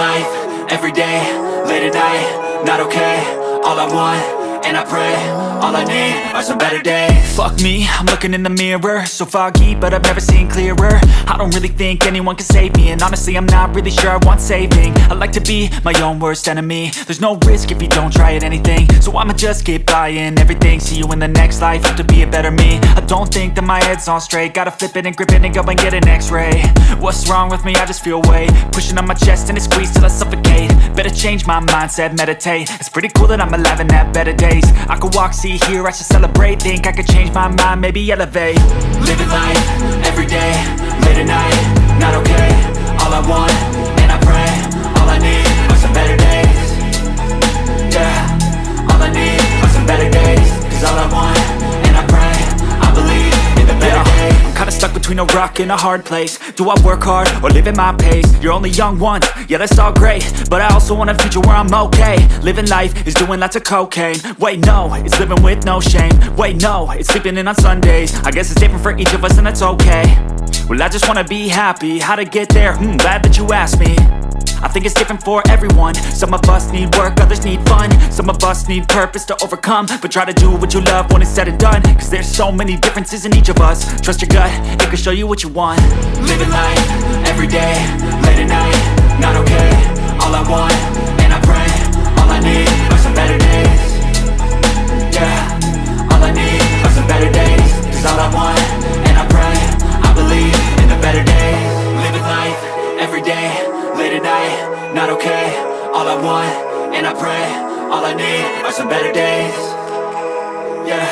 life, every day, late at night, not okay. All I want, and I pray, all I need are some better days. Fuck me, I'm looking in the mirror, so foggy, but I've never seen clearer. I don't really think anyone can save me, and honestly I'm not really sure I want saving. I like to be my own worst enemy. There's no risk if you don't try at anything, so I'ma just keep buying everything. See you in the next life, have to be a better me. I don't think that my head's on straight, gotta flip it and grip it and go and get an x-ray. What's wrong with me? I just feel weight pushing on my chest and it squeezes till I suffocate. Better change my mindset, meditate. It's pretty cool that I'm alive and have better days. I could walk, see, hear, I should celebrate. Think I could change my mind, maybe elevate. Living life, every day, late at night, not okay. All I want, and I pray, all I need are some better days. Yeah, all I need are some better days. Cause all I want, and I pray, I believe in the better days. I'm kinda stuck between a rock and a hard place. Do I work hard or live at my pace? You're only young once, yeah that's all great, but I also want a future where I'm okay. Living life is doing lots of cocaine. Wait no, it's living with no shame. Wait no, it's sleeping in on Sundays. I guess it's different for each of us and that's okay. Well I just wanna be happy, how to get there? Glad that you asked me. I think it's different for everyone. Some of us need work, others need fun. Some of us need purpose to overcome. But try to do what you love when it's said and done, cause there's so many differences in each of us. Trust your gut, it can show you what you want. Living life, every day, late at night, not okay. All I want, and I pray, all I need are some better days. Yeah, all I need are some better days. Cause all I want, and I pray, I believe in the better days. Living life, every day, late at night, not okay. All I want, and I pray, all I need are some better days. Yeah.